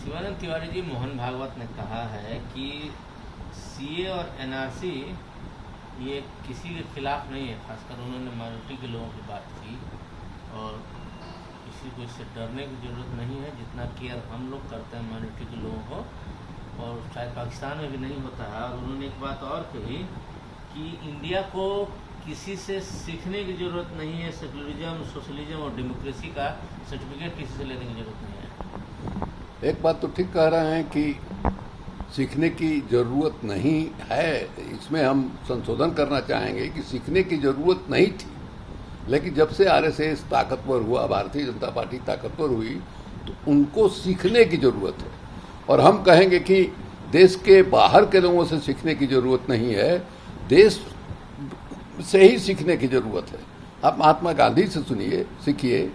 शिवानंद तिवारी जी, मोहन भागवत ने कहा है कि सीए और एनआरसी ये किसी के खिलाफ नहीं है। खासकर उन्होंने माइनॉरिटी के लोगों की बात की और किसी को इससे डरने की ज़रूरत नहीं है जितना केयर हम लोग करते हैं माइनॉरिटी के लोगों को, और शायद पाकिस्तान में भी नहीं होता है। और उन्होंने एक बात और कही कि इंडिया को किसी से सीखने की ज़रूरत नहीं है, सेकुलरिज्म, सोशलिज्म और डेमोक्रेसी का सर्टिफिकेट किसी से लेने की ज़रूरत नहीं है। एक बात तो ठीक कह रहे हैं कि सीखने की ज़रूरत नहीं है। इसमें हम संशोधन करना चाहेंगे कि सीखने की ज़रूरत नहीं थी, लेकिन जब से आरएसएस ताकतवर हुआ, भारतीय जनता पार्टी ताकतवर हुई, तो उनको सीखने की ज़रूरत है। और हम कहेंगे कि देश के बाहर के लोगों से सीखने की ज़रूरत नहीं है, देश से ही सीखने की ज़रूरत है। आप महात्मा गांधी से सुनिए, सीखिए।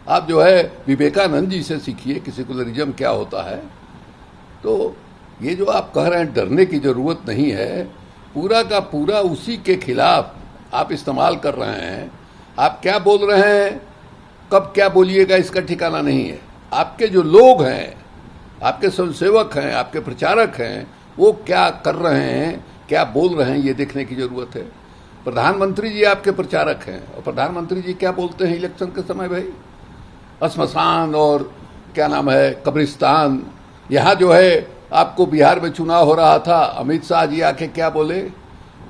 आप जो है विवेकानंद जी से सीखिए कि सेकुलरिज्म क्या होता है। तो ये जो आप कह रहे हैं डरने की ज़रूरत नहीं है, पूरा का पूरा उसी के खिलाफ आप इस्तेमाल कर रहे हैं। आप क्या बोल रहे हैं, कब क्या बोलिएगा, इसका ठिकाना नहीं है। आपके जो लोग हैं, आपके स्वयंसेवक हैं, आपके प्रचारक हैं, वो क्या कर रहे हैं, क्या बोल रहे हैं, ये देखने की ज़रूरत है। प्रधानमंत्री जी आपके प्रचारक हैं, और प्रधानमंत्री जी क्या बोलते हैं इलेक्शन के समय? भाई श्मशान और क्या नाम है, कब्रिस्तान। यहाँ जो है आपको बिहार में चुनाव हो रहा था, अमित शाह जी आके क्या बोले?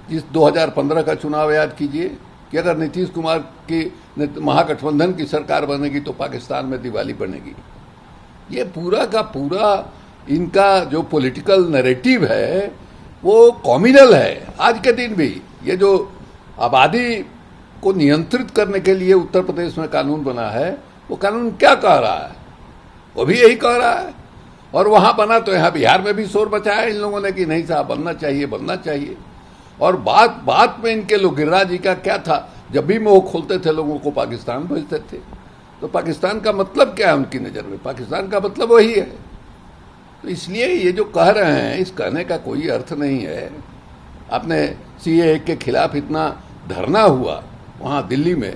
इस 2015 का चुनाव याद कीजिए कि अगर नीतीश कुमार की महागठबंधन की सरकार बनेगी तो पाकिस्तान में दिवाली बनेगी। ये पूरा का पूरा इनका जो पॉलिटिकल नैरेटिव है वो कॉम्युनल है। आज के दिन भी ये जो आबादी को नियंत्रित करने के लिए उत्तर प्रदेश में कानून बना है, वो कानून क्या कह रहा है? वो भी यही कह रहा है। और वहाँ बना तो यहाँ बिहार में भी शोर मचाया इन लोगों ने कि नहीं साहब बनना चाहिए, बनना चाहिए। और बात बात में इनके लोग, गिरिराज जी का क्या था, जब भी मुंह खोलते थे लोगों को पाकिस्तान भेजते थे। तो पाकिस्तान का मतलब क्या है उनकी नज़र में? पाकिस्तान का मतलब वही है। तो इसलिए ये जो कह रहे हैं, इस कहने का कोई अर्थ नहीं है। आपने सीए के खिलाफ इतना धरना हुआ वहाँ दिल्ली में,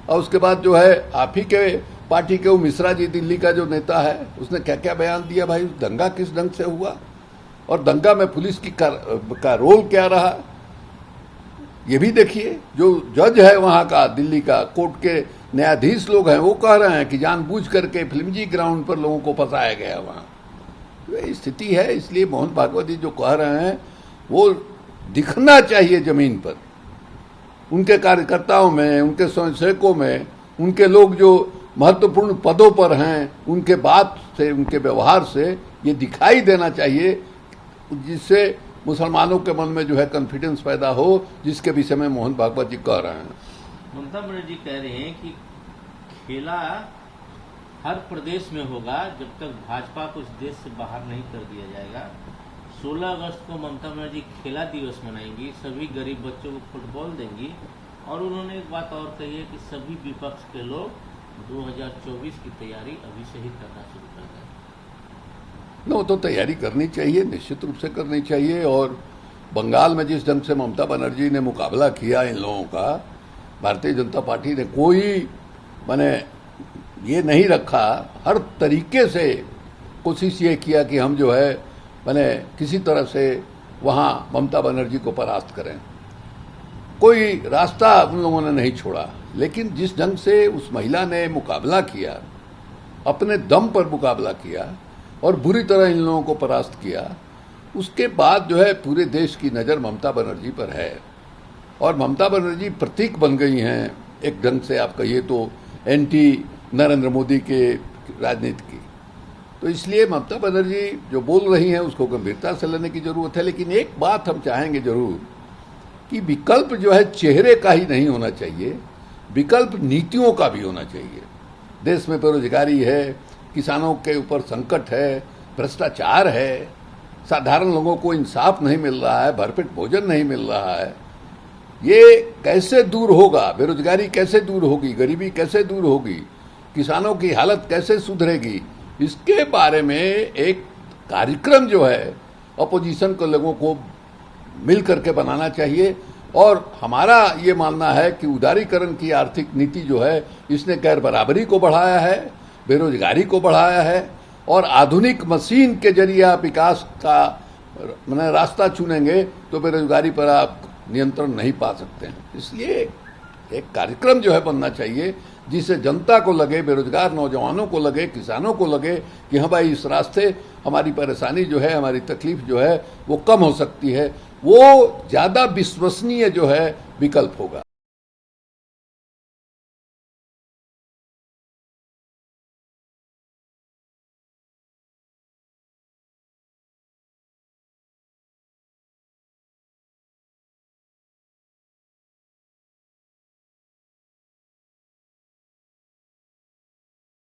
और उसके बाद जो है आप ही के पार्टी के वो मिश्रा जी, दिल्ली का जो नेता है, उसने क्या क्या बयान दिया। भाई दंगा किस ढंग से हुआ और दंगा में पुलिस की का रोल क्या रहा, ये भी देखिए। जो जज है वहाँ का, दिल्ली का कोर्ट के न्यायाधीश लोग हैं, वो कह रहे हैं कि जानबूझ करके फिल्मजी ग्राउंड पर लोगों को फंसाया गया वहाँ। तो स्थिति है। इसलिए मोहन भागवत जी जो कह रहे हैं वो दिखना चाहिए जमीन पर, उनके कार्यकर्ताओं में, उनके स्वयंसेवकों में, उनके लोग जो महत्वपूर्ण पदों पर हैं, उनके बात से, उनके व्यवहार से ये दिखाई देना चाहिए, जिससे मुसलमानों के मन में जो है कॉन्फिडेंस पैदा हो, जिसके विषय में मोहन भागवत जी कह रहे हैं। ममता बनर्जी कह रहे हैं कि खेला हर प्रदेश में होगा जब तक भाजपा को इस देश से बाहर नहीं कर दिया जाएगा। 16 अगस्त को ममता बनर्जी खेला दिवस मनाएंगी, सभी गरीब बच्चों को फुटबॉल देंगी। और उन्होंने एक बात और कही है कि सभी विपक्ष के लोग 2024 की तैयारी अभी से ही करना शुरू कर दें। वो तो तैयारी करनी चाहिए, निश्चित रूप से करनी चाहिए। और बंगाल में जिस ढंग से ममता बनर्जी ने मुकाबला किया इन लोगों का, भारतीय जनता पार्टी ने कोई माने ये नहीं रखा। हर तरीके से कोशिश ये किया कि हम जो है माने किसी तरह से वहाँ ममता बनर्जी को परास्त करें। कोई रास्ता उन लोगों ने नहीं छोड़ा। लेकिन जिस ढंग से उस महिला ने मुकाबला किया, अपने दम पर मुकाबला किया और बुरी तरह इन लोगों को परास्त किया, उसके बाद जो है पूरे देश की नज़र ममता बनर्जी पर है। और ममता बनर्जी प्रतीक बन गई हैं एक ढंग से, आप कहिए तो एंटी नरेंद्र मोदी के राजनीति की। तो इसलिए ममता बनर्जी जो बोल रही हैं उसको गंभीरता से लेने की ज़रूरत है। लेकिन एक बात हम चाहेंगे ज़रूर कि विकल्प जो है चेहरे का ही नहीं होना चाहिए, विकल्प नीतियों का भी होना चाहिए। देश में बेरोजगारी है, किसानों के ऊपर संकट है, भ्रष्टाचार है, साधारण लोगों को इंसाफ नहीं मिल रहा है, भरपेट भोजन नहीं मिल रहा है। ये कैसे दूर होगा? बेरोजगारी कैसे दूर होगी? गरीबी कैसे दूर होगी? किसानों की हालत कैसे सुधरेगी? इसके बारे में एक कार्यक्रम जो है अपोजिशन के लोगों को मिल करके बनाना चाहिए। और हमारा ये मानना है कि उदारीकरण की आर्थिक नीति जो है, इसने गैर बराबरी को बढ़ाया है, बेरोजगारी को बढ़ाया है और आधुनिक मशीन के जरिए आप विकास का मैंने रास्ता चुनेंगे तो बेरोजगारी पर आप नियंत्रण नहीं पा सकते हैं। इसलिए एक कार्यक्रम जो है बनना चाहिए जिससे जनता को लगे, बेरोजगार नौजवानों को लगे, किसानों को लगे कि हाँ भाई इस रास्ते हमारी परेशानी जो है, हमारी तकलीफ जो है वो कम हो सकती है। वो ज़्यादा विश्वसनीय जो है विकल्प होगा।